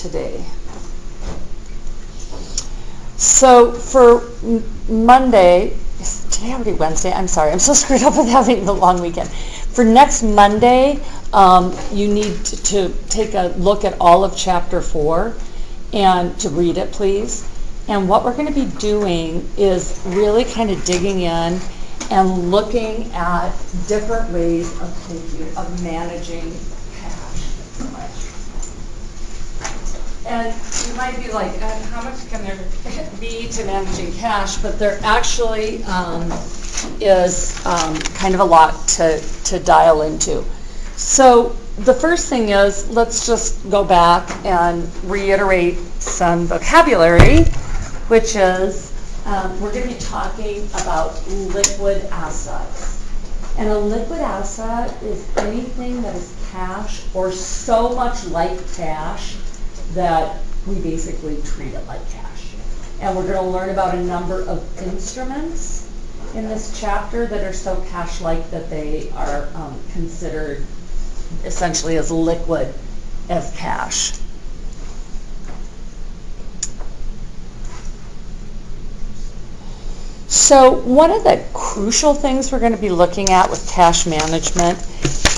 today. So for Monday, is today already Wednesday? I'm sorry, I'm so screwed up with having the long weekend. For next Monday, you need to take a look at all of chapter 4 and to read it, please. And what we're going to be doing is really kind of digging in and looking at different ways of managing cash. And you might be like, how much can there be to managing cash? But there actually is kind of a lot to dial into. So the first thing is, let's just go back and reiterate some vocabulary, which is we're going to be talking about liquid assets. And a liquid asset is anything that is cash or so much like cash that we basically treat it like cash. And we're going to learn about a number of instruments in this chapter that are so cash-like that they are considered essentially as liquid as cash. So one of the crucial things we're going to be looking at with cash management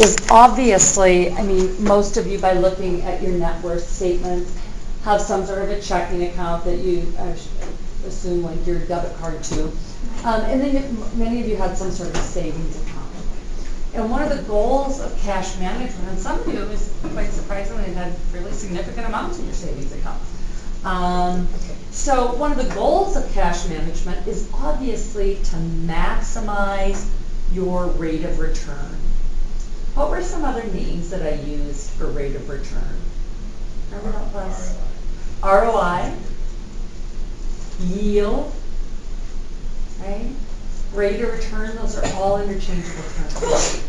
is obviously, I mean, most of you by looking at your net worth statement have some sort of a checking account that you assume like your debit card to. And then many of you had some sort of savings account. And one of the goals of cash management, and some of you, is quite surprisingly, had really significant amounts in your savings account. So one of the goals of cash management is obviously to maximize your rate of return. What were some other names that I used for rate of return? Remember what it was? ROI, yield, right? Rate of return, those are all interchangeable terms.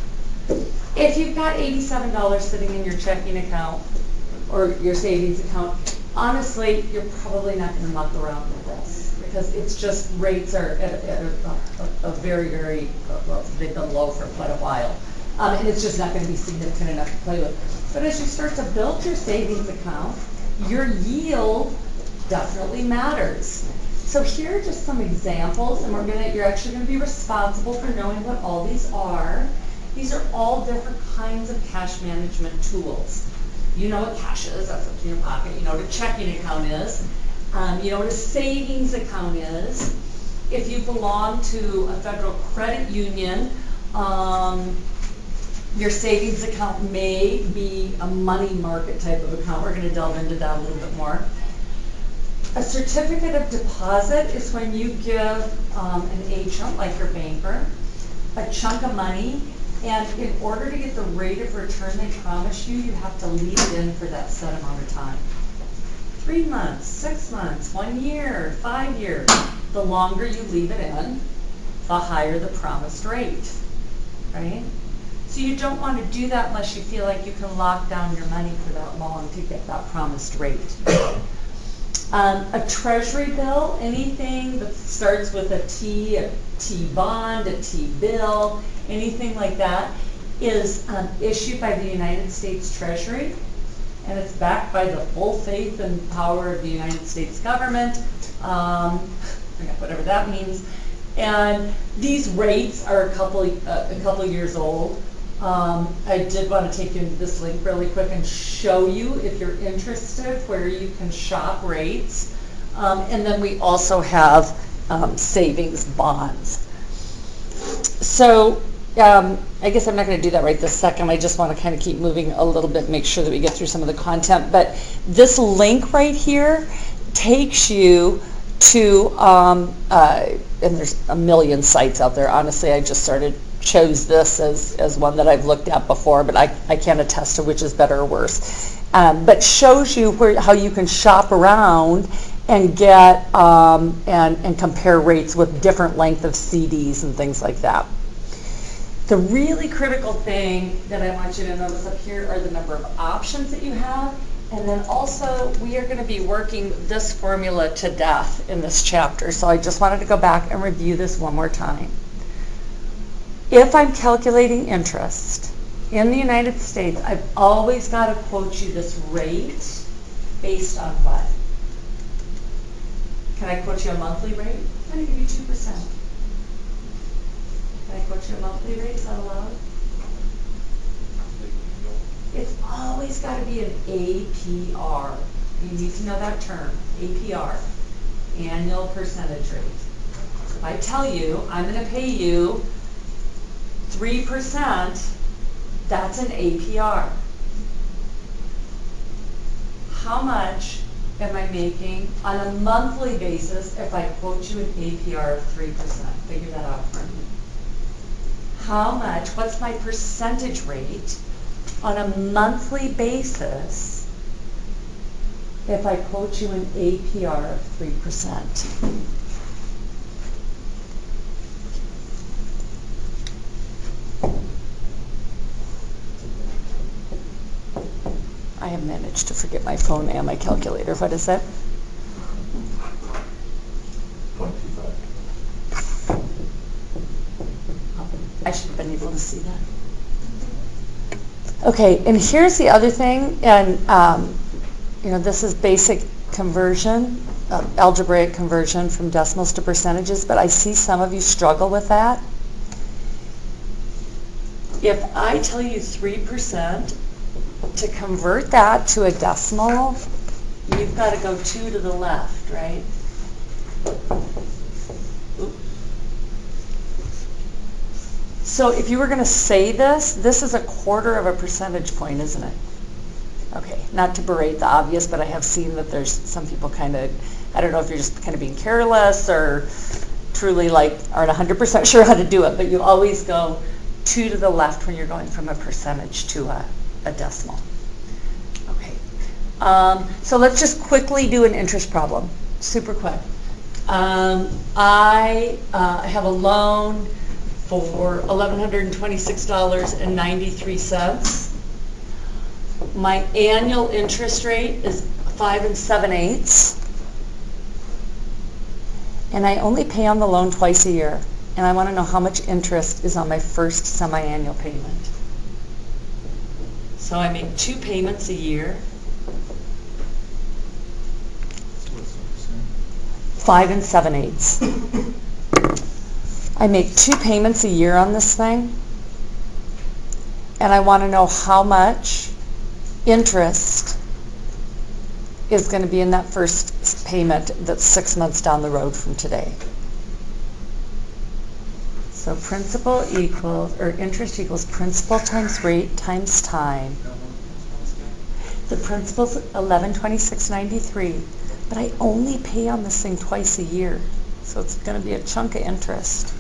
If you've got $87 sitting in your checking account or your savings account, honestly, you're probably not going to muck around with this because it's just rates are at a very, very, well, they've been low for quite a while. And it's just not going to be significant enough to play with. But as you start to build your savings account, your yield definitely matters. So here are just some examples, and you're actually going to be responsible for knowing what all these are. These are all different kinds of cash management tools. You know what cash is, that's what's in your pocket. You know what a checking account is. You know what a savings account is. If you belong to a federal credit union, your savings account may be a money market type of account. We're going to delve into that a little bit more. A certificate of deposit is when you give an agent, like your banker, a chunk of money, and in order to get the rate of return they promise you, you have to leave it in for that set amount of time. 3 months, 6 months, 1 year, 5 years. The longer you leave it in, the higher the promised rate, right? So you don't want to do that unless you feel like you can lock down your money for that long to get that promised rate. A treasury bill, anything that starts with a T bond, a T bill, anything like that, is issued by the United States Treasury, and it's backed by the full faith and power of the United States government, whatever that means. And these rates are a couple years old. I did want to take you into this link really quick and show you, if you're interested, where you can shop rates. And then we also have savings bonds. So I guess I'm not going to do that right this second. I just want to kind of keep moving a little bit, make sure that we get through some of the content. But this link right here takes you to, and there's a million sites out there. Honestly, I just chose this as one that I've looked at before, but I can't attest to which is better or worse. But shows you how you can shop around and get and compare rates with different length of CDs and things like that. The really critical thing that I want you to notice up here are the number of options that you have, and then also we are going to be working this formula to death in this chapter. So I just wanted to go back and review this one more time. If I'm calculating interest in the United States, I've always got to quote you this rate based on what? Can I quote you a monthly rate? I'm going to give you 2%. Can I quote you a monthly rate? Is that allowed? It's always got to be an APR. You need to know that term, APR, annual percentage rate. So if I tell you I'm going to pay you 3%, that's an APR. How much am I making on a monthly basis if I quote you an APR of 3%? Figure that out for me. How much, what's my percentage rate on a monthly basis if I quote you an APR of 3%? I have managed to forget my phone and my calculator. What is that? 0.25. I should have been able to see that. Okay, and here's the other thing, and this is basic conversion, algebraic conversion from decimals to percentages, but I see some of you struggle with that. If I tell you 3%, to convert that to a decimal, you've got to go 2 to the left, right? Oops. So if you were going to say this is a 1/4 of a percentage point, isn't it? Okay, not to berate the obvious, but I have seen that there's some people kind of, I don't know if you're just kind of being careless or truly aren't 100% sure how to do it, but you always go 2 to the left when you're going from a percentage to a decimal. Okay, so let's just quickly do an interest problem, super quick. I have a loan for $1,126.93. My annual interest rate is 5 7/8, and I only pay on the loan twice a year, and I want to know how much interest is on my first semi-annual payment. So I make 2 payments a year. 5 7/8. I make 2 payments a year on this thing, and I want to know how much interest is going to be in that first payment that's 6 months down the road from today. So principal equals, or interest equals principal times rate times time. The principal's $1126.93, but I only pay on this thing twice a year, so it's going to be a chunk of interest.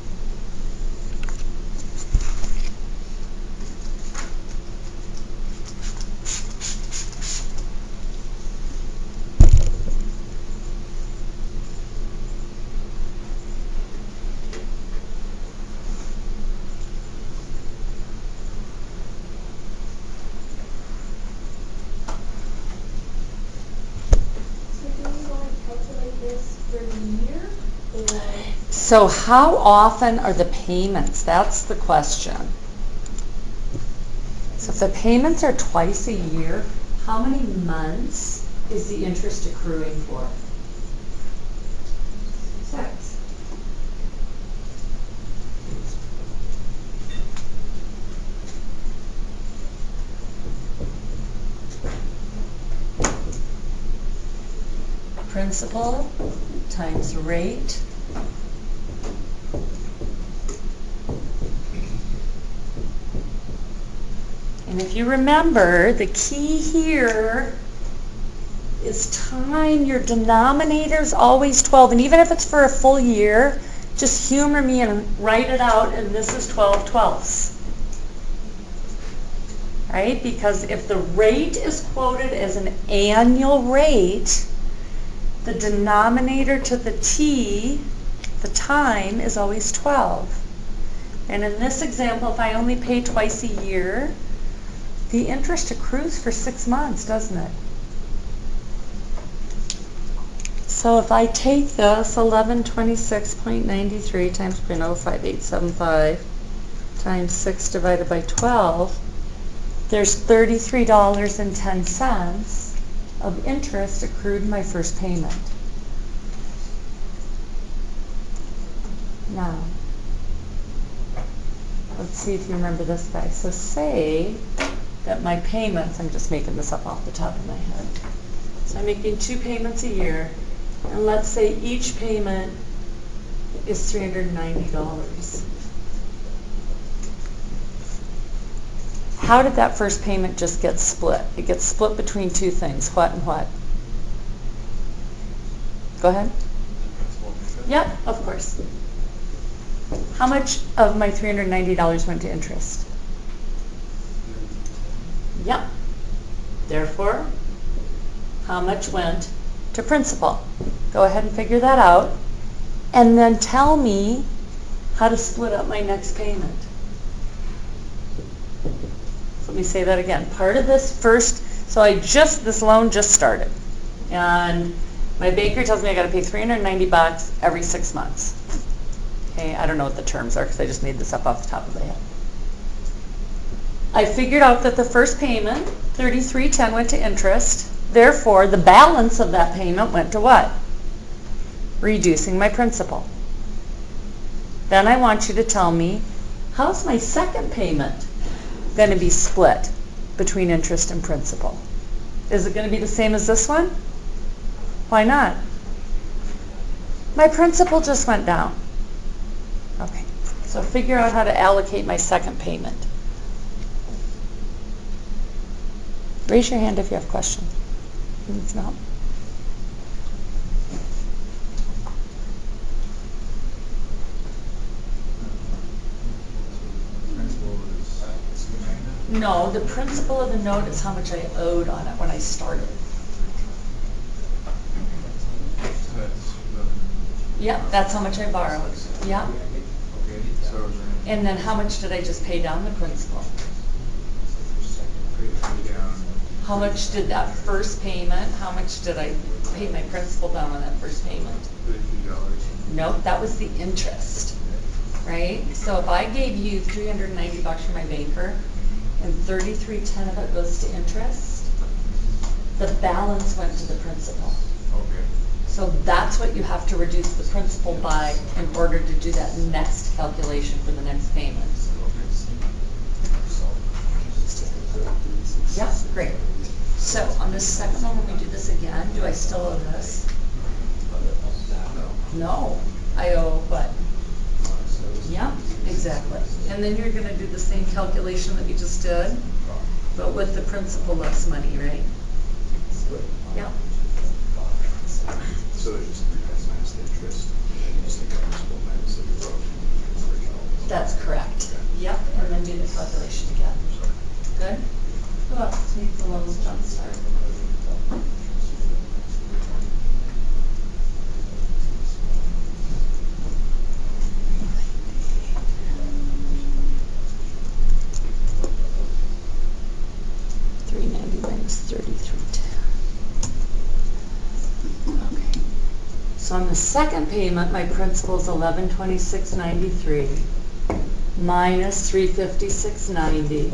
So how often are the payments? That's the question. So if the payments are twice a year, how many months is the interest accruing for? 6. Principal times rate and if you remember, the key here is time. Your denominator's always 12, and even if it's for a full year, just humor me and write it out, and this is 12/12ths. Right? Because if the rate is quoted as an annual rate, the denominator to the t, the time, is always 12. And in this example, if I only pay twice a year, the interest accrues for 6 months, doesn't it? So if I take this 1126.93 times 0.05875 times 6 divided by 12, there's $33.10 of interest accrued in my first payment. Now, let's see if you remember this guy. So say that my payments, I'm just making this up off the top of my head. So I'm making 2 payments a year, and let's say each payment is $390. How did that first payment just get split? It gets split between 2 things. What and what? Go ahead. Yep, of course. How much of my $390 went to interest? Yep. Therefore, how much went to principal? Go ahead and figure that out. And then tell me how to split up my next payment. So let me say that again. Part of this first, so this loan just started. And my banker tells me I got to pay $390 every 6 months. Okay, I don't know what the terms are because I just made this up off the top of my head. I figured out that the first payment, $33.10, went to interest. Therefore, the balance of that payment went to what? Reducing my principal. Then I want you to tell me, how's my second payment going to be split between interest and principal? Is it going to be the same as this one? Why not? My principal just went down. Okay, so figure out how to allocate my second payment. Raise your hand if you have questions. No. No, the principal of the note is how much I owed on it when I started. Yep, that's how much I borrowed. Yep. And then how much did I just pay down the principal? How much did that first payment, how much did I pay my principal down on that first payment? $50. Nope, that was the interest, right? So if I gave you $390 from my banker and $33.10 of it goes to interest, the balance went to the principal. Okay. So that's what you have to reduce the principal by in order to do that next calculation for the next payment. Yep, great. So on the second one, when we do this again, do I still owe this? No. I owe what? Yep, exactly. And then you're going to do the same calculation that we just did, but with the principal less money, right? Yep. So they just minus the interest, and you just take the principal minus the original. That's correct. Yep, and then do the calculation again. Good? Who else needs a little jump start? $390 minus $33.10. Okay. So on the second payment, my principal is $1126.93 minus $356.90.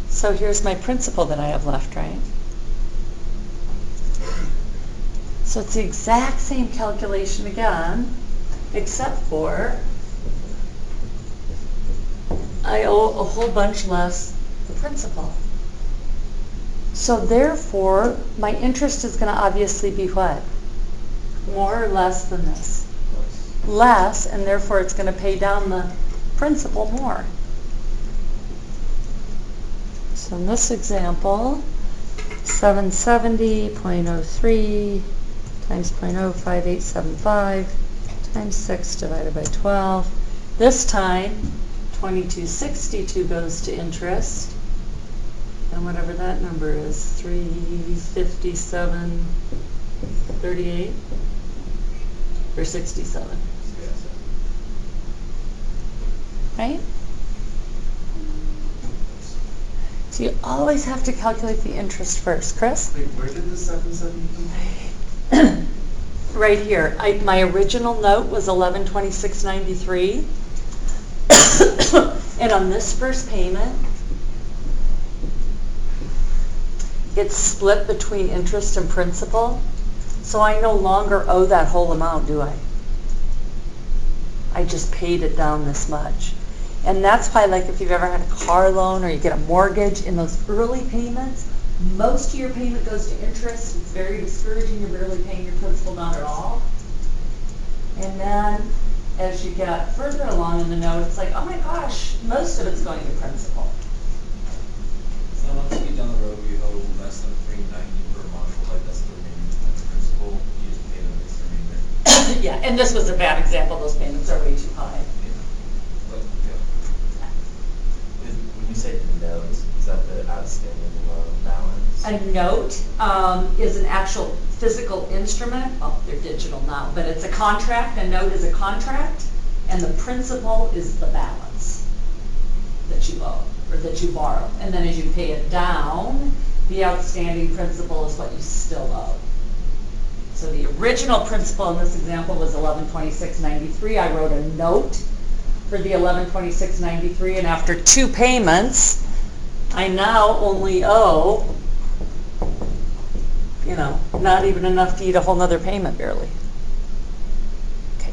So here's my principal that I have left, right? So it's the exact same calculation again, except for I owe a whole bunch less the principal. So therefore, my interest is going to obviously be what? More or less than this? Less, and therefore it's going to pay down the principal more. So in this example, 770.03 times 0.05875 times 6 divided by 12. This time, 2262 goes to interest, and whatever that number is, 357.38 or 67. Right? So you always have to calculate the interest first. Chris? Wait, where did the 770 come from? Right here. My original note was $1126.93. And on this first payment, it's split between interest and principal, so I no longer owe that whole amount, do I? I just paid it down this much. And that's why, like, if you've ever had a car loan or you get a mortgage, in those early payments, most of your payment goes to interest. It's very discouraging. You're barely paying your principal down at all. And then as you get further along in the note, it's like, oh my gosh, most of it's going to principal. So once you get down the road, you owe less than $390 per month, like that's the remaining on the principal, you just pay the next remainder. Yeah, and this was a bad example. Those payments are way too high. But, yeah. When you say the note, is that the outstanding loan balance? A note is an actual physical instrument. Well, they're digital now, but it's a contract. A note is a contract, and the principal is the balance that you owe or that you borrow. And then as you pay it down, the outstanding principal is what you still owe. So the original principal in this example was $1126.93. I wrote a note for the $1126.93, and after 2 payments, I now only owe, you know, not even enough to eat a whole nother payment barely. Okay.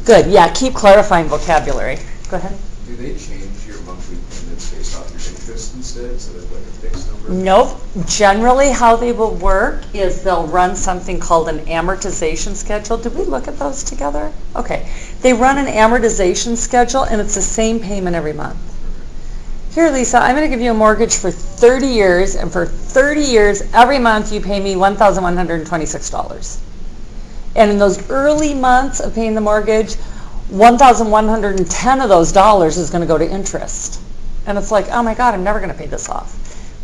Good. Yeah, keep clarifying vocabulary. Go ahead. Do they change your monthly payments based off your interest instead, so there's like a fixed number? Nope. Generally, how they will work is they'll run something called an amortization schedule. Did we look at those together? Okay. They run an amortization schedule, and it's the same payment every month. Here, Lisa, I'm going to give you a mortgage for 30 years, and for 30 years, every month you pay me $1,126. And in those early months of paying the mortgage, $1,110 of those dollars is going to go to interest. And it's like, oh my God, I'm never going to pay this off.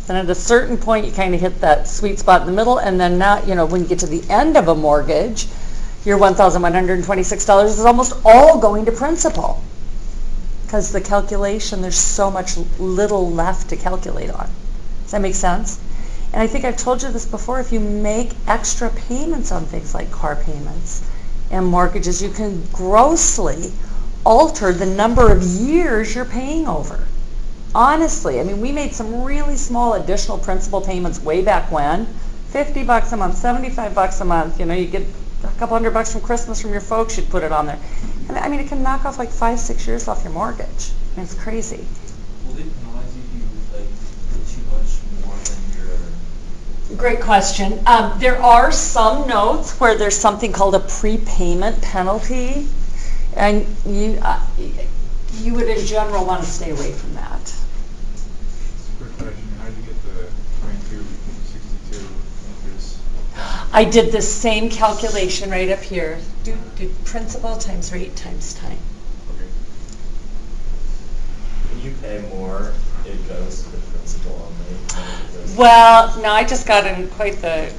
Then at a certain point, you kind of hit that sweet spot in the middle, and then now, you know, when you get to the end of a mortgage, your $1,126 is almost all going to principal. Because the calculation, there's so much little left to calculate on. Does that make sense? And I think I've told you this before, if you make extra payments on things like car payments and mortgages, you can grossly alter the number of years you're paying over. Honestly, I mean, we made some really small additional principal payments way back when. $50 a month, $75 a month, you know, you get a couple $100 from Christmas from your folks, you'd put it on there. And I mean, it can knock off like 5-6 years off your mortgage. I mean, it's crazy. Will they penalize you if you like put too much more than your? Great question. There are some notes where there's something called a prepayment penalty, and you would in general want to stay away from that. Quick question, how did you get the 2262 interest? I did the same calculation right up here. Do principal times rate times time. Okay. When you pay more, it goes to the principal only. Well, no, I just got in quite the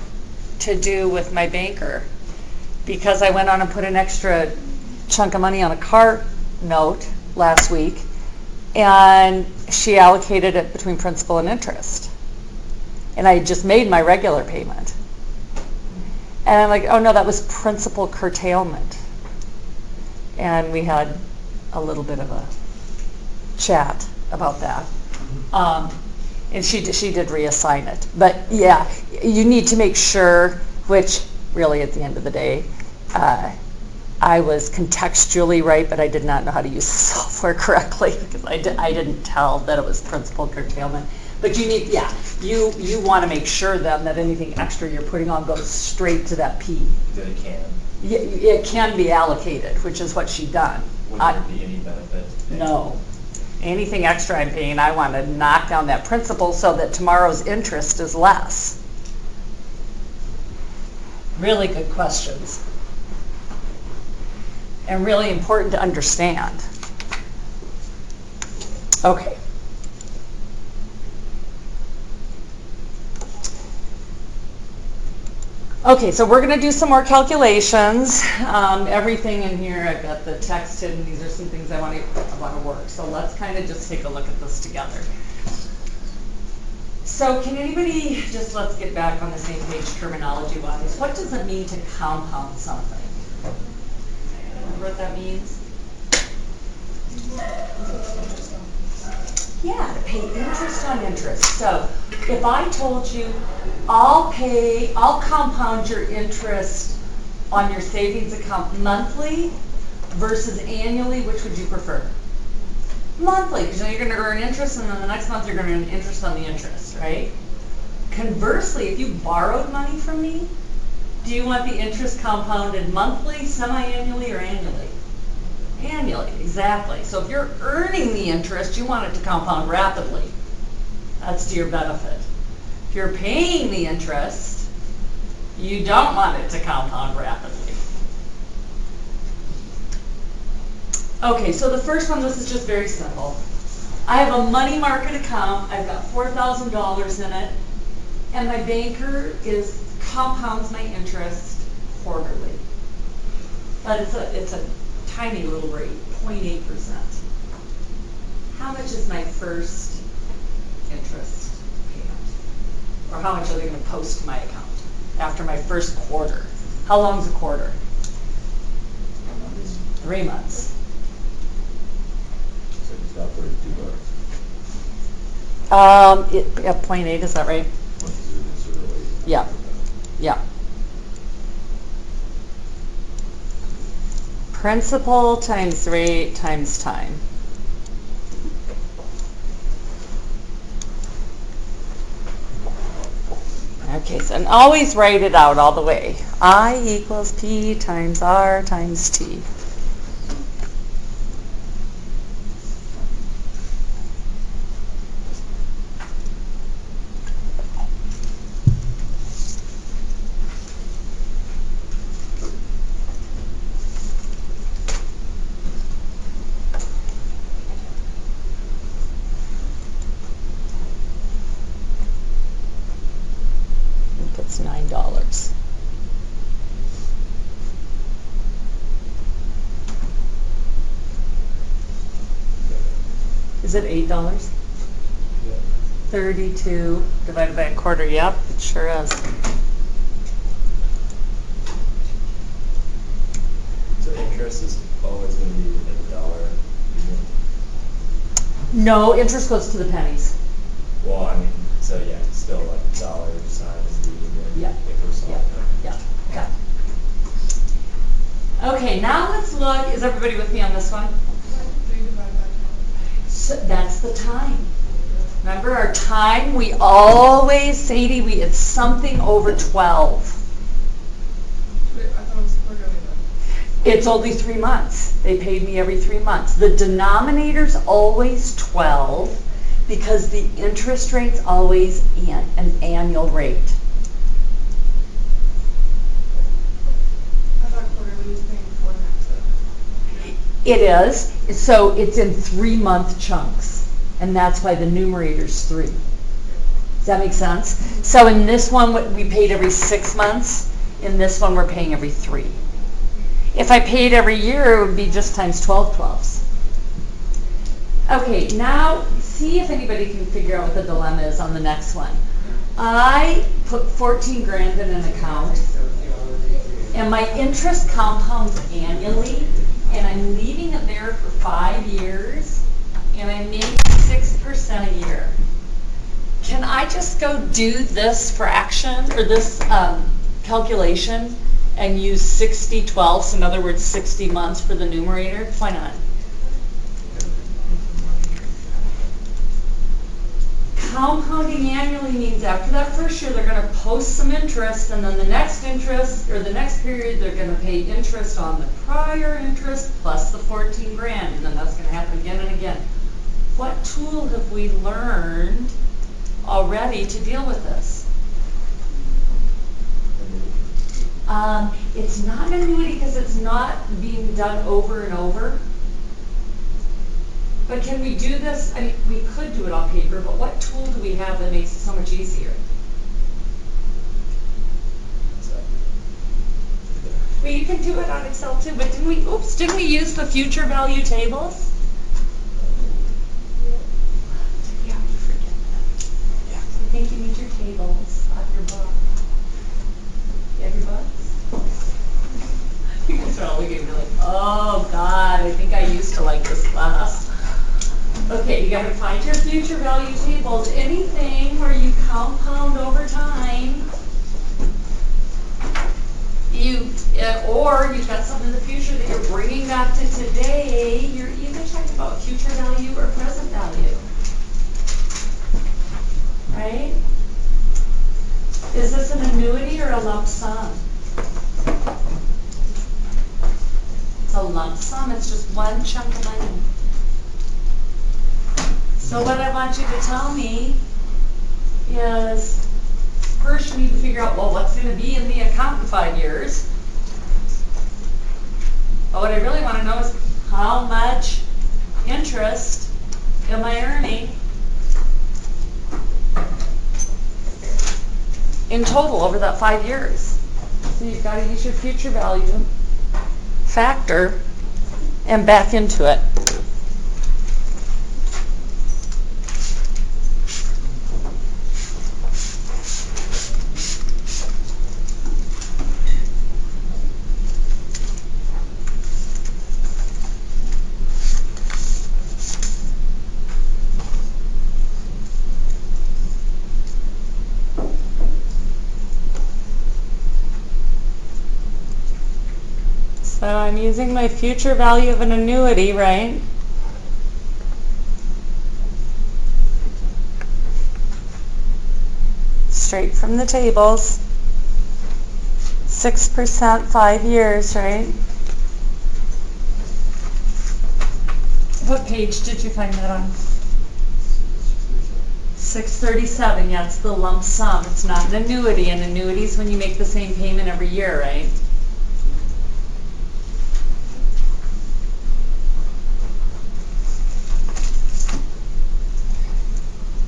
to-do with my banker because I went on and put an extra chunk of money on a car note last week, and she allocated it between principal and interest. And I just made my regular payment. And I'm like, oh no, that was principal curtailment. And we had a little bit of a chat about that. And she did reassign it. But yeah, you need to make sure, which really at the end of the day, I was contextually right, but I did not know how to use the software correctly because I didn't tell that it was principal curtailment. But you need, yeah, you want to make sure then that anything extra you're putting on goes straight to that P. That it can. Yeah, it can be allocated, which is what she done. Would there be any benefit? No. Anything extra I'm paying, I want to knock down that principal so that tomorrow's interest is less. Really good questions. And really important to understand. Okay. Okay, so we're going to do some more calculations. Everything in here, I've got the text hidden. These are some things I want to work. So let's kind of just take a look at this together. So can anybody, just let's get back on the same page terminology-wise. What does it mean to compound something? Remember what that means? pay interest on interest. So if I told you, I'll compound your interest on your savings account monthly versus annually, which would you prefer? Monthly, because you're going to earn interest, and then the next month you're going to earn interest on the interest, right? Conversely, if you borrowed money from me, do you want the interest compounded monthly, semi-annually, or annually? Annually, exactly. So if you're earning the interest, you want it to compound rapidly. That's to your benefit. If you're paying the interest, you don't want it to compound rapidly. Okay, so the first one, this is just very simple. I have a money market account. I've got $4,000 in it, and my banker compounds my interest quarterly. But it's a tiny little rate, 0.8%. How much is my first interest payment? Or how much are they going to post to my account after my first quarter? How long is a quarter? 3 months. So it's about $32. At 0.8, is that right? It's really. Yeah. Yeah. Principal times rate times time. Okay, so and always write it out all the way. I equals P times R times T. It's $9. Is it $8? 32 divided by a quarter. Yep, it sure is. So interest is always going to be within the dollar. No, interest goes to the pennies. Well, I mean, so yeah, still like dollar sign is the unit. Yeah. If we're solving Yeah, yeah. Okay, now let's look. Is everybody with me on this one? 3 divided by 12. So that's the time. Remember our time? We always, Sadie, it's something over 12. Wait, I thought it was quarterly then. It's only 3 months. They paid me every 3 months. The denominator's always 12 because the interest rate's always an annual rate. I thought quarterly was paying before tax. It is. So it's in 3-month chunks. And that's why the numerator's 3. Does that make sense? So in this one, we paid every 6 months. In this one, we're paying every 3. If I paid every year, it would be just times 12 12s. Okay, now see if anybody can figure out what the dilemma is on the next one. I put 14 grand in an account, and my interest compounds annually, and I'm leaving it there for 5 years, and I make 6% a year. Can I just go do this fraction, or this calculation, and use 60 12ths, in other words 60 months for the numerator? Why not? Compounding annually means after that first year they're going to post some interest, and then the next interest, or the next period, they're going to pay interest on the prior interest plus the 14 grand, and then that's going to happen again and again. What tool have we learned already to deal with this? It's not an annuity because it's not being done over and over. But can we do this? I mean, we could do it on paper, but what tool do we have that makes it so much easier? Well, you can do it on Excel too, but didn't we use the future value tables? Yeah, you forget that. Yeah. I think you need your tables on your book. You have your books? You guys are all looking at me like, oh God, I think I used to like this class. Okay, you gotta find your future value tables. Anything where you compound over time, or you've got something in the future that you're bringing back to today, you're either talking about future value or present value. Right? Is this an annuity or a lump sum? It's a lump sum, it's just one chunk of money. So what I want you to tell me is, first you need to figure out, well, what's going to be in the account in 5 years? But what I really want to know is, how much interest am I earning in total over that 5 years? So you've got to use your future value factor and back into it. So I'm using my future value of an annuity, right? Straight from the tables. 6%, 5 years, right? What page did you find that on? 637, yeah, it's the lump sum. It's not an annuity. An annuity is when you make the same payment every year, right?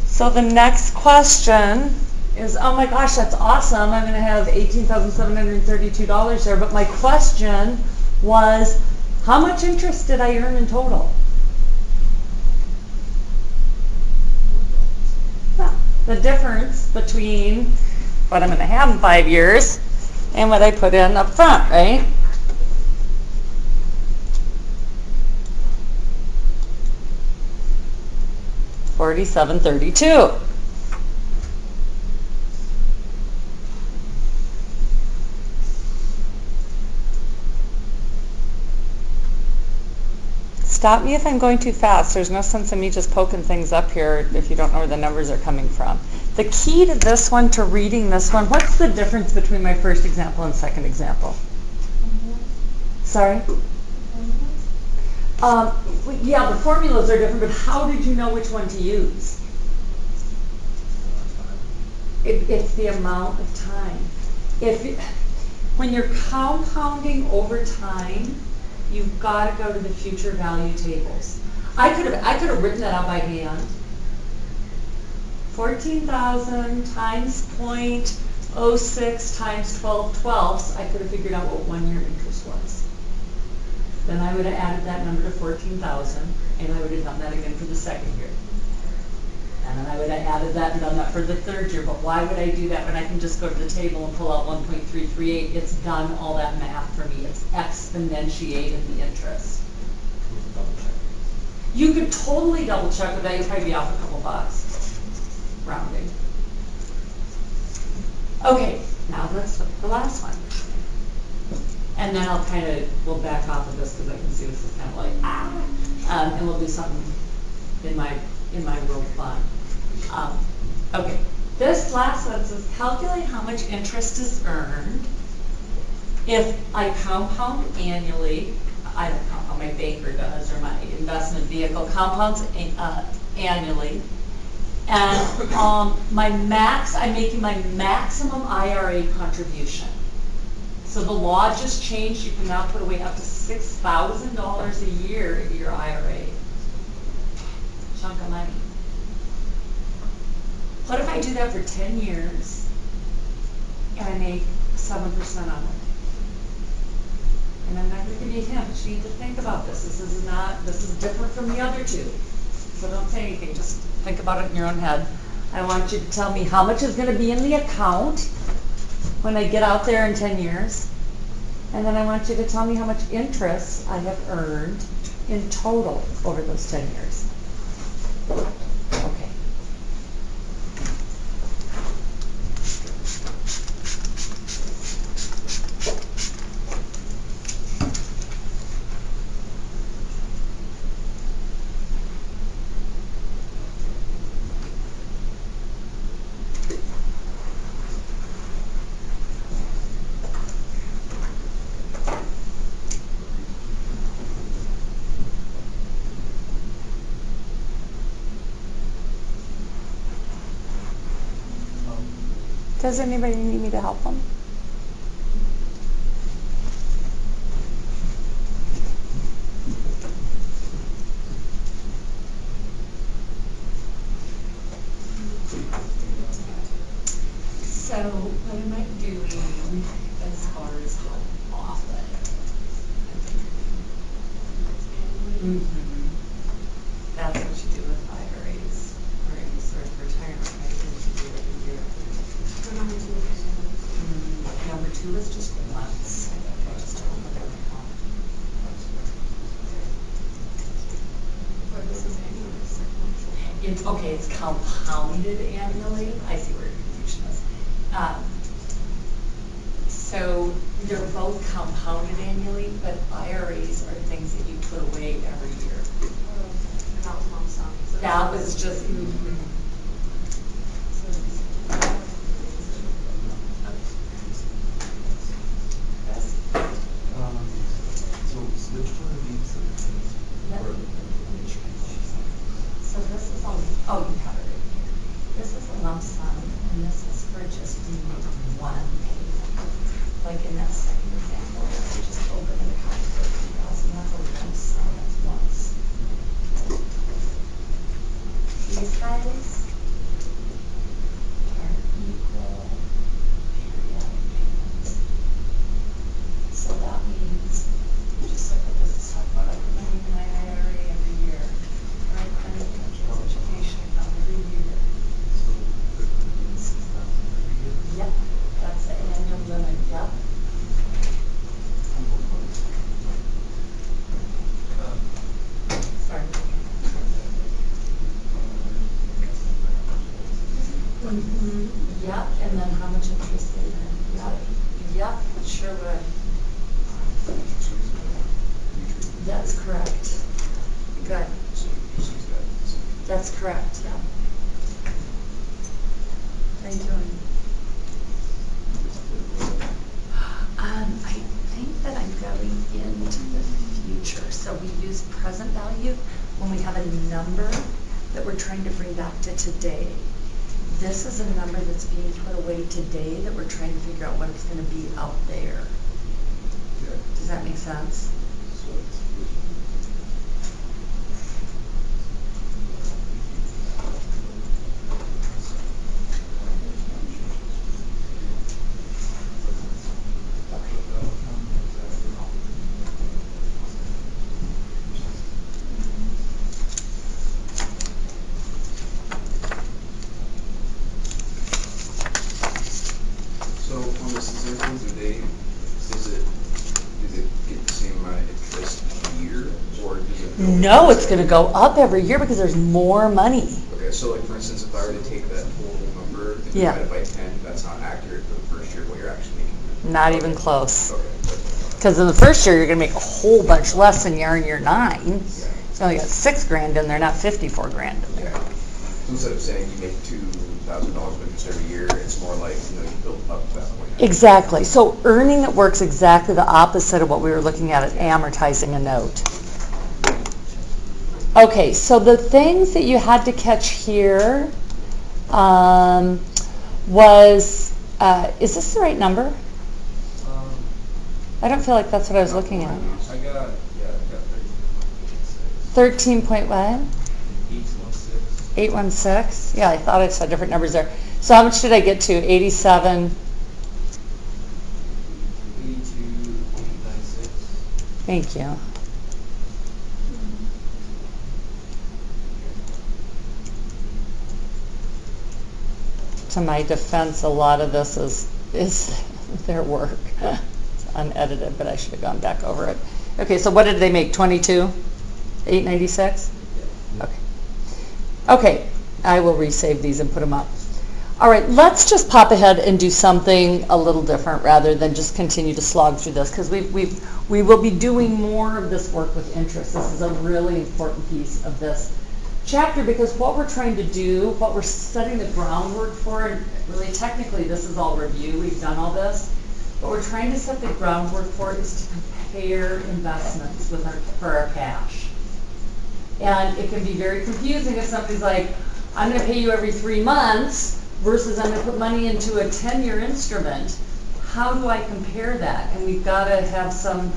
So the next question is, oh my gosh, that's awesome. I'm going to have $18,732 there. But my question was, how much interest did I earn in total? Yeah, the difference between what I'm going to have in 5 years and what I put in up front, right? $47.32. Stop me if I'm going too fast. There's no sense in me just poking things up here if you don't know where the numbers are coming from. The key to this one, to reading this one, what's the difference between my first example and second example? Sorry? Yeah, the formulas are different, but how did you know which one to use? It's the amount of time. When you're compounding over time, you've got to go to the future value tables. I could have written that out by hand. 14,000 times 0.06 times 12/12, I could have figured out what 1 year interest was. Then I would have added that number to 14,000, and I would have done that again for the second year. And then I would have added that and done that for the third year. But why would I do that when I can just go to the table and pull out 1.338? It's done all that math for me. It's exponentiated the interest. You could totally double check with that. You'd probably be off a couple bucks. Rounding. Okay, now let's look at the last one. And then we'll back off of this because I can see this is kind of like, and we'll do something in my real fun. Okay, this last one says, calculate how much interest is earned if I compound annually. I don't compound, my banker does, or my investment vehicle compounds annually. And I'm making my maximum IRA contribution. So the law just changed. You can now put away up to $6,000 a year into your IRA. Chunk of money. What if I do that for 10 years and I make 7% on it? And I'm not going to give you a hint, but you need to think about this. This is different from the other two. So don't say anything, just think about it in your own head. I want you to tell me how much is going to be in the account when I get out there in 10 years. And then I want you to tell me how much interest I have earned in total over those 10 years. Okay. Does anybody need me to help them? So what am I doing as far as how often? Mm-hmm. That's what you do with IRAs or any sort of retirement, right? That you do every year. Number two is just once. Just open an account. But this is annual, it's like It's, okay, it's compounded annually. I see where your confusion is. So they're both compounded annually, but IRAs are things that you put away every year. and that was mom's son. So That was just, So which one of these? Yep. So this is a, oh, you have it right here. This is a lump sum, and this is for just one payment. Like in that second example, you just open an account for $3,000, that's a lump sum, that's once. These guys are equal periodic payments. So that means, just like what this is talking about, I put money in my IRA every year, or I put it in a kid's education account every year. So there could be 6,000 every year. Yep, that's the annual limit, yep. Sorry. Yep, and then how much interest they earn, yep, yep, sure would. That's correct. Good, So she's got, so that's correct, yeah. How you doing? I think that I'm going into the future, so we use present value when we have a number that we're trying to bring back to today. This is a number that's being put away today that we're trying to figure out what it's gonna be out there. yeah. Does that make sense? So it's. So on this example, do they get the same amount of interest year, or does it? go No, it's with- gonna go up every year because there's more money. Okay, so like for instance, if I were to take that whole number and Yeah. divide it by 10, that's not accurate for the first year, what you're actually making. Not even Okay. close. Okay. that's- Because in the first year, you're gonna make a whole bunch less than you are in year 9. Yeah. So you only got 6 grand in there, not 54 grand in there. Okay. So instead of saying you make $2,000 of interest every year, it's more like, you build up to that point. Exactly. So earning it works exactly the opposite of what we were looking at amortizing a note. Okay, so the things that you had to catch here was, is this the right number? I don't feel like that's what I was looking at. I got 13.86. 13 point what? 816. 816? Yeah, I thought I saw different numbers there. So how much did I get to? 87? 82.896. Thank you. To my defense, a lot of this is their work. It's unedited, but I should have gone back over it. Okay, so what did they make? 22? 896? Okay. Okay, I will resave these and put them up. All right, let's just pop ahead and do something a little different rather than just continue to slog through this, because we will be doing more of this work with interest. This is a really important piece of this chapter, because what we're trying to do, what we're setting the groundwork for, and really technically this is all review, we've done all this, what we're trying to set the groundwork for is to compare investments with for our cash. And it can be very confusing if somebody's like, I'm going to pay you every 3 months versus I'm going to put money into a 10-year instrument. How do I compare that? And we've got to have some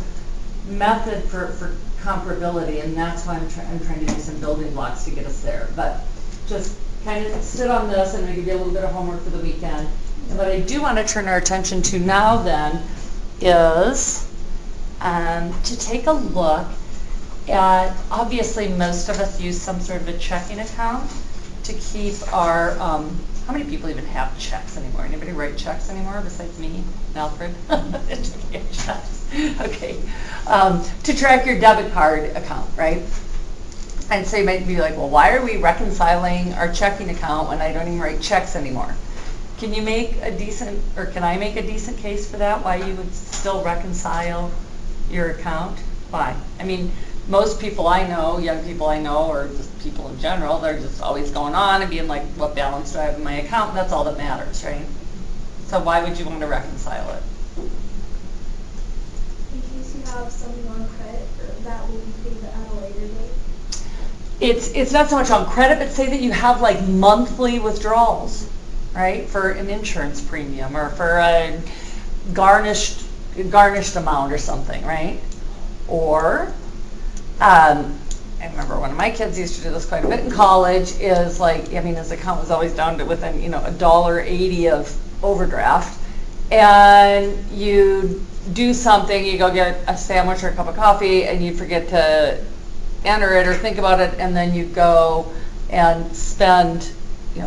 method for comparability, and that's why I'm trying to do some building blocks to get us there. But just kind of sit on this, and I'm going to give you a little bit of homework for the weekend. And what I do want to turn our attention to now then is to take a look at, obviously most of us use some sort of a checking account to keep our, how many people even have checks anymore? Anybody write checks anymore besides me, Alfred? Checks. Okay. To track your debit card account, right? And so you might be like, well, why are we reconciling our checking account when I don't even write checks anymore? Can you make a decent, or can I make a decent case for that, why you would still reconcile your account? Why? I mean, most people I know, young people I know, or just people in general, they're just always going on and being like, what balance do I have in my account? That's all that matters, right? So why would you want to reconcile it? In case you have something on credit that will be paid at a later date. It's not so much on credit, but say that you have like monthly withdrawals, right? For an insurance premium or for a garnished amount or something, right? Or I remember one of my kids used to do this quite a bit in college, is like, I mean, his account was always down to within, $1.80 of overdraft. And you do something, you go get a sandwich or a cup of coffee, and you forget to enter it or think about it, and then you go and spend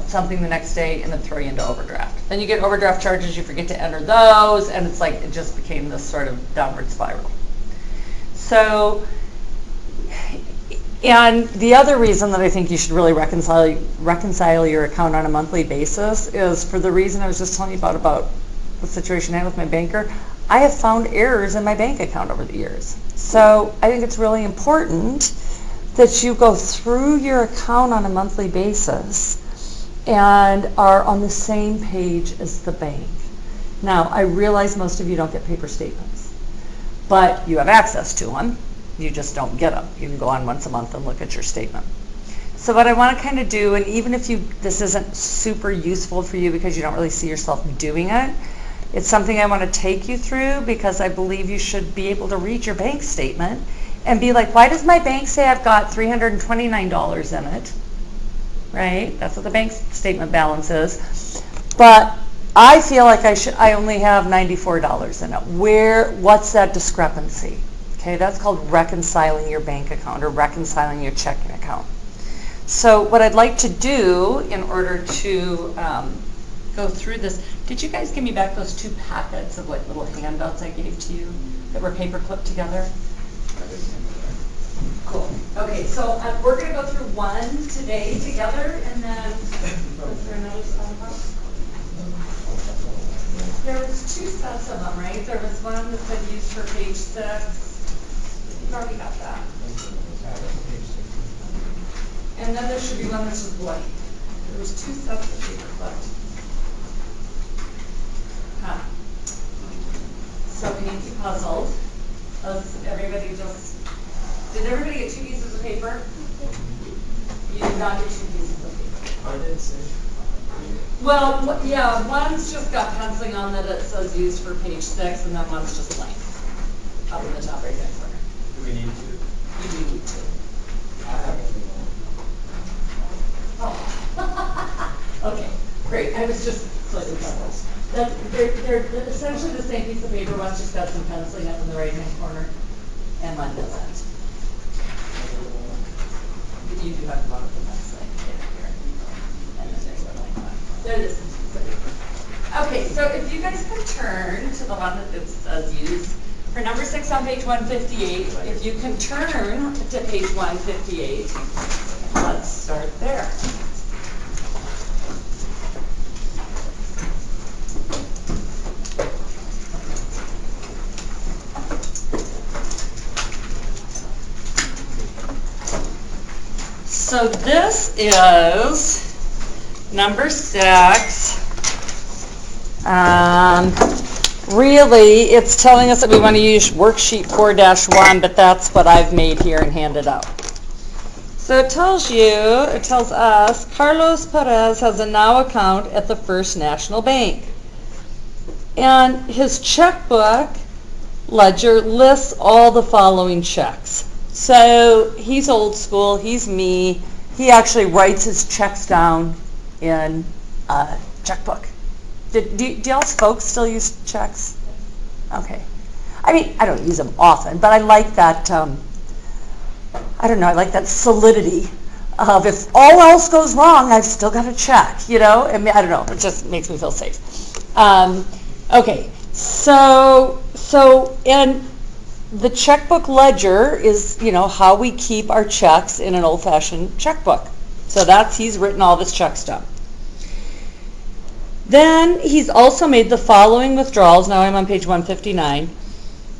something the next day, and then throw you into overdraft. Then you get overdraft charges, you forget to enter those, and it's like it just became this sort of downward spiral. So, and the other reason that I think you should really reconcile your account on a monthly basis is for the reason I was just telling you about the situation I had with my banker. I have found errors in my bank account over the years. So I think it's really important that you go through your account on a monthly basis and are on the same page as the bank. Now, I realize most of you don't get paper statements, but you have access to them. You just don't get them. You can go on once a month and look at your statement. So what I want to kind of do, and even if this isn't super useful for you because you don't really see yourself doing it, it's something I want to take you through because I believe you should be able to read your bank statement and be like, why does my bank say I've got $329 in it? Right? That's what the bank statement balance is. But I feel like I only have $94 in it. What's that discrepancy? Okay, that's called reconciling your bank account or reconciling your checking account. So what I'd like to do in order to go through this, did you guys give me back those 2 packets of like little handouts I gave to you that were paper clipped together? Cool. Okay, so we're going to go through one today together, and then was there another box? There was 2 sets of them, right? There was one that said used for page 6. You've already got that. And then there should be one that's just blank. There was 2 sets of paper clipped. Huh. So we need to be puzzled. Did everybody get 2 pieces of paper? You did not get 2 pieces of paper. I did say. Well, yeah, one's just got penciling on that it says used for page 6, and then one's just blank. Up in the top right hand corner. Do we need to? You do need to. I have Oh. Okay, great. I was just slightly puzzled. They're essentially the same piece of paper. One's just got some penciling up in the right hand corner, and one doesn't. You do have a lot of penciling here. And then there's the blank one. There it is. Okay, so if you guys could turn to the one that says use for number 6 on page 158, if you can turn to page 158. let's start there. So this is number 6. Really, it's telling us that we want to use worksheet 4-1, but that's what I've made here and handed out. So it tells us, Carlos Perez has a now account at the First National Bank. And his checkbook ledger lists all the following checks. So he's old school, he's me. He actually writes his checks down in a checkbook. Do y'all's folks still use checks? Okay. I mean, I don't use them often, but I like that, I don't know, I like that solidity of if all else goes wrong, I've still got a check, you know? I mean, I don't know, it just makes me feel safe. Okay, so and the checkbook ledger is, you know, how we keep our checks in an old-fashioned checkbook. So he's written all this checks down. Then he's also made the following withdrawals. Now I'm on page 159.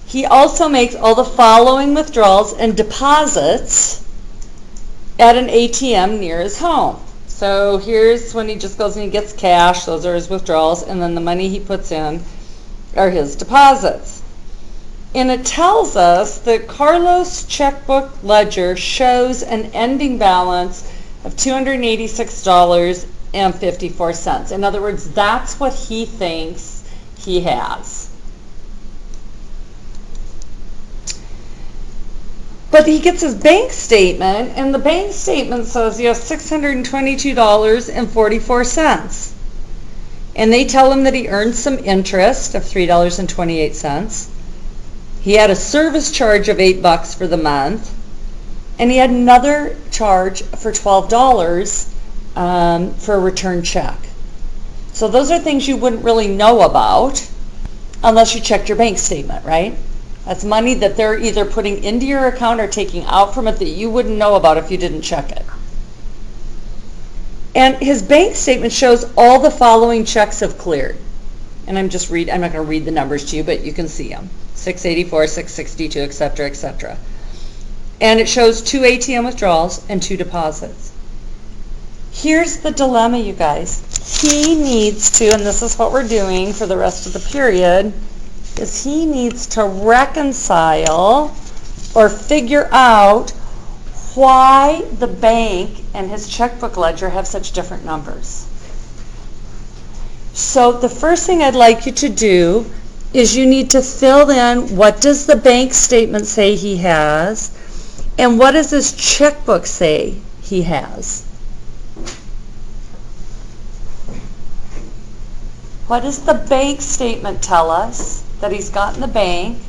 He also makes all the following withdrawals and deposits at an ATM near his home. So here's when he just goes and he gets cash. Those are his withdrawals. And then the money he puts in are his deposits. And it tells us that Carlos' checkbook ledger shows an ending balance of $286.54. In other words, that's what he thinks he has. But he gets his bank statement, and the bank statement says he has $622.44. And they tell him that he earned some interest of $3.28. He had a service charge of $8 for the month, and he had another charge for $12 for a return check. So those are things you wouldn't really know about unless you checked your bank statement, right? That's money that they're either putting into your account or taking out from it that you wouldn't know about if you didn't check it. And his bank statement shows all the following checks have cleared. And I'm not going to read the numbers to you, but you can see them. 684, 662, etc., etc. And it shows 2 ATM withdrawals and 2 deposits. Here's the dilemma, you guys. He needs to, and this is what we're doing for the rest of the period, is he needs to reconcile or figure out why the bank and his checkbook ledger have such different numbers. So the first thing I'd like you to do is you need to fill in what does the bank statement say he has and what does his checkbook say he has. What does the bank statement tell us that he's got in the bank?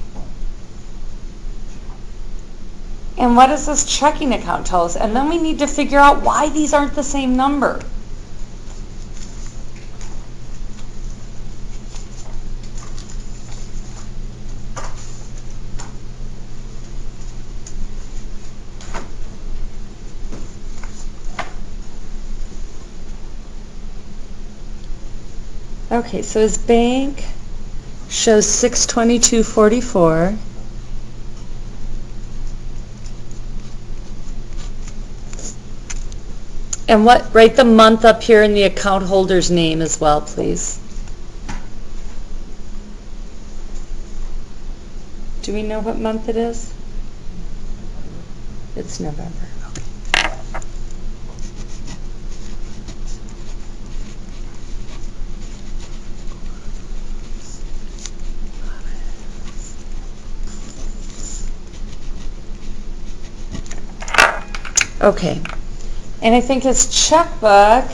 And what does his checking account tell us? And then we need to figure out why these aren't the same number. Okay, so his bank shows 622.44. And write the month up here in the account holder's name as well, please. Do we know what month it is? It's November. Okay, and I think his checkbook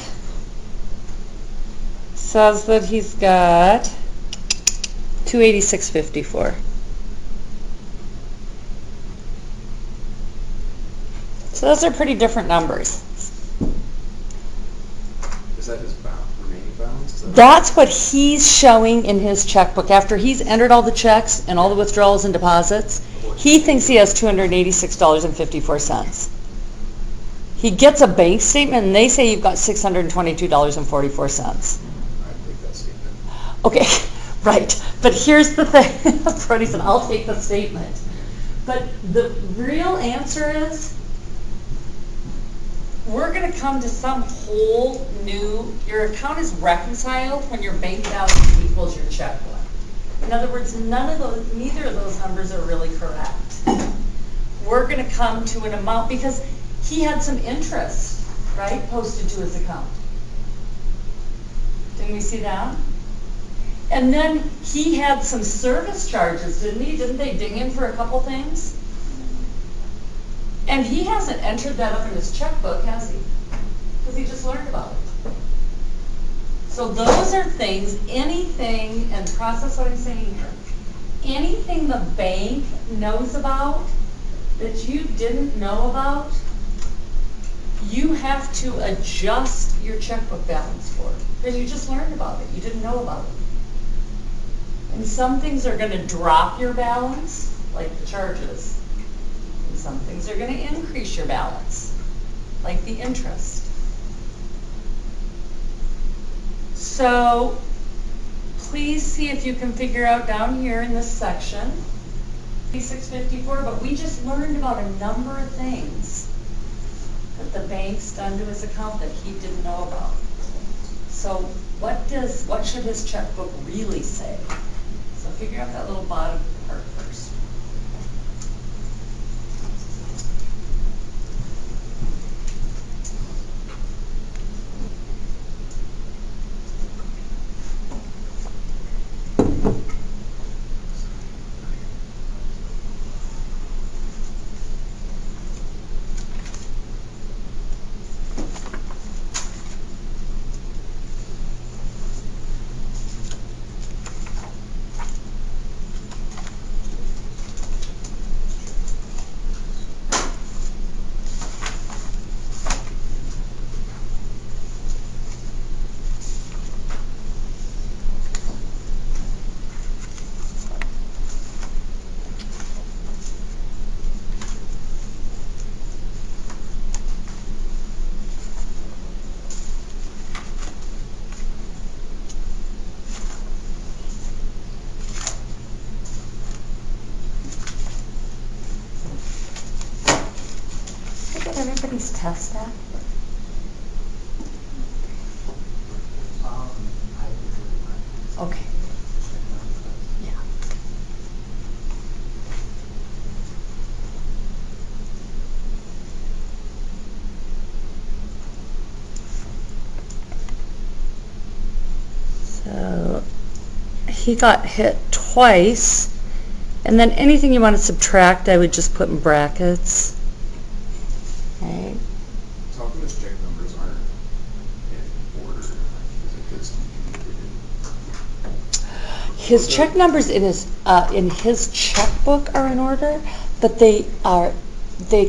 says that he's got $286.54. So those are pretty different numbers. Is that his remaining balance? That's what he's showing in his checkbook. After he's entered all the checks and all the withdrawals and deposits, he thinks he has $286.54. he gets a bank statement and they say you've got $622.44. I take that statement. Okay, right. But here's the thing. Brody said, I'll take the statement. But the real answer is, we're going to come to some whole new, your account is reconciled when your bank balance equals your checkbook. In other words, neither of those numbers are really correct. We're going to come to an amount, because he had some interest, right, posted to his account. Didn't we see that? And then he had some service charges, didn't he? Didn't they ding him for a couple things? And he hasn't entered that up in his checkbook, has he? Because he just learned about it. So those are things, anything, and process what I'm saying here, anything the bank knows about that you didn't know about, you have to adjust your checkbook balance for, because you just learned about it, you didn't know about it. And some things are going to drop your balance, like the charges. And some things are going to increase your balance, like the interest. So please see if you can figure out down here in this section, 654, but we just learned about a number of things that the bank's done to his account that he didn't know about. So what should his checkbook really say? So figure out that little bottom part first. Everybody's test that? Okay. Yeah. So he got hit twice, and then anything you want to subtract, I would just put in brackets. Okay. So how come his check numbers aren't in order? Is it because His check numbers in his checkbook are in order, but they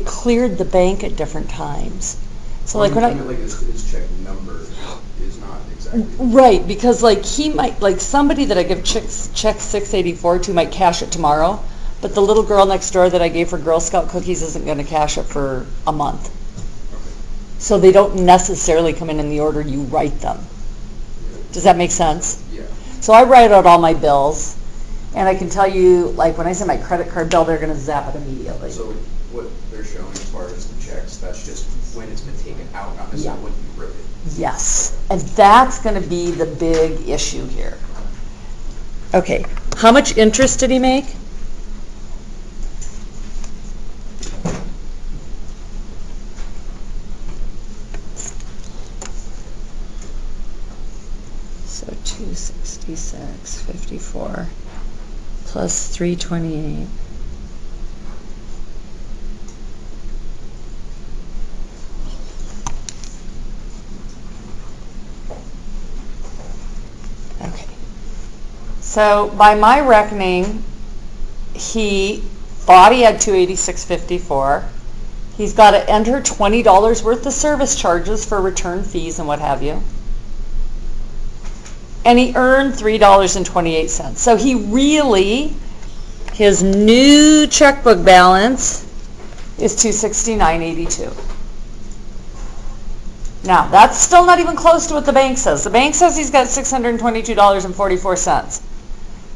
cleared the bank at different times. So like when I mean, like his check number is not exactly. Right, because like he might, like somebody that I give check 684 to might cash it tomorrow, but the little girl next door that I gave her Girl Scout cookies isn't going to cash it for a month. Okay. So they don't necessarily come in the order you write them. Does that make sense? Yeah. So I write out all my bills, and I can tell you, like when I send my credit card bill, they're going to zap it immediately. So what they're showing as far as the checks, that's just when it's been taken out, not necessarily when you wrote it. Yes, and that's going to be the big issue here. Okay, how much interest did he make? So 266.54 plus 328. Okay. So by my reckoning, he thought he had 286.54. He's got to enter $20 worth of service charges for return fees and what have you. And he earned $3.28. So he really, his new checkbook balance is $269.82. Now, that's still not even close to what the bank says. The bank says he's got $622.44.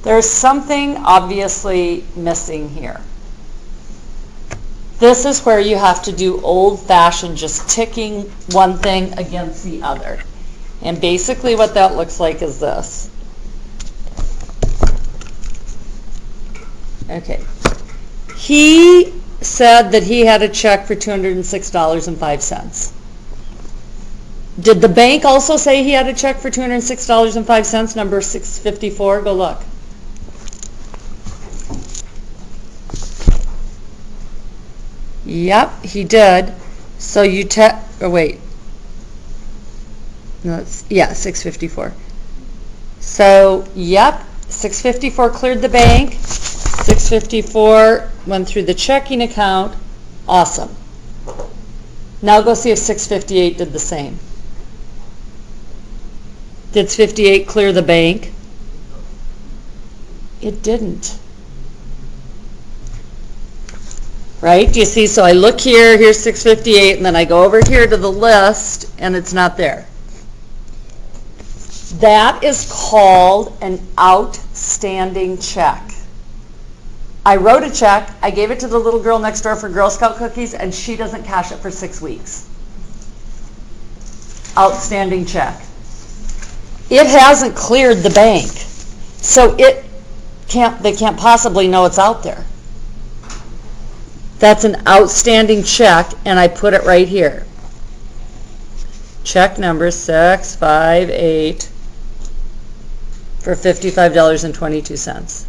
There's something obviously missing here. This is where you have to do old-fashioned, just ticking one thing against the other. And basically what that looks like is this. Okay. He said that he had a check for $206.05. Did the bank also say he had a check for $206.05, number 654? Go look. Yep, he did. So you wait. No, yeah, 654. So, yep, 654 cleared the bank. 654 went through the checking account. Awesome. Now go see if 658 did the same. Did 58 clear the bank? It didn't. Right? Do you see? So I look here, here's 658, and then I go over here to the list, and it's not there. That is called an outstanding check. I wrote a check, I gave it to the little girl next door for Girl Scout cookies, and she doesn't cash it for 6 weeks. Outstanding check. It hasn't cleared the bank, so they can't possibly know it's out there. That's an outstanding check, and I put it right here. Check number 658 for $55.22.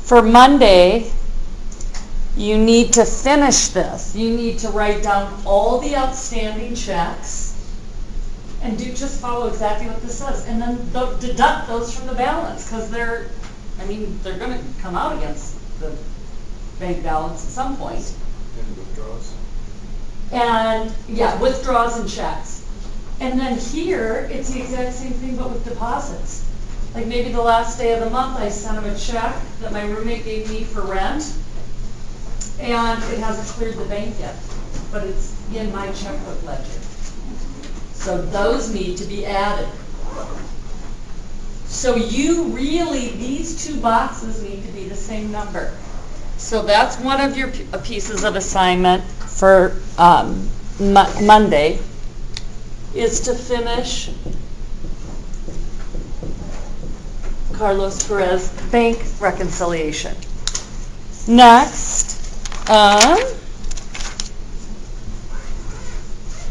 For Monday, you need to finish this. You need to write down all the outstanding checks and just follow exactly what this says. And then deduct those from the balance, because they're going to come out against the bank balance at some point. And withdrawals. And yeah, withdrawals and checks. And then here, it's the exact same thing, but with deposits. Like maybe the last day of the month, I sent him a check that my roommate gave me for rent, and it hasn't cleared the bank yet, but it's in my checkbook ledger. So those need to be added. So these two boxes need to be the same number. So that's one of your pieces of assignment for Monday, is to finish Carlos Perez bank reconciliation. Next, let's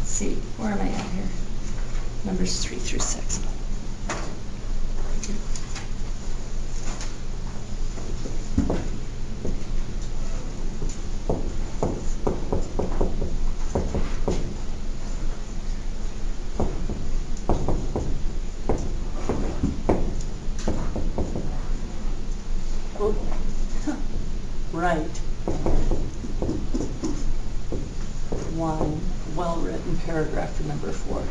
see, where am I at here? Numbers 3 through 6. Right. One well-written paragraph for number 4.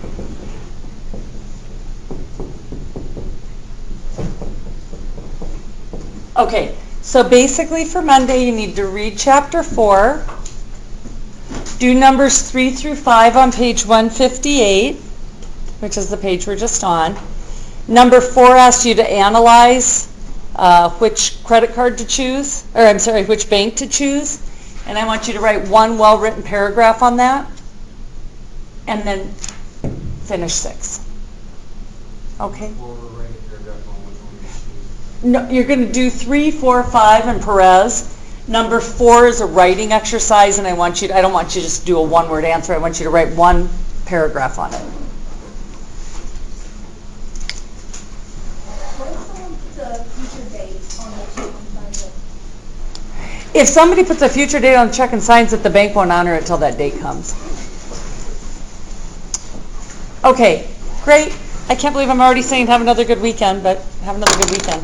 Okay, so basically for Monday you need to read chapter 4, do numbers 3 through 5 on page 158, which is the page we're just on. Number 4 asks you to analyze which credit card to choose, which bank to choose, and I want you to write one well-written paragraph on that, and then finish 6. Okay? No, you're going to do 3, 4, 5, and Perez. Number 4 is a writing exercise, and I don't want you to just do a one-word answer. I want you to write one paragraph on it. If somebody puts a future date on the check and signs it, the bank won't honor it till that date comes. Okay, great. I can't believe I'm already saying have another good weekend, but have another good weekend.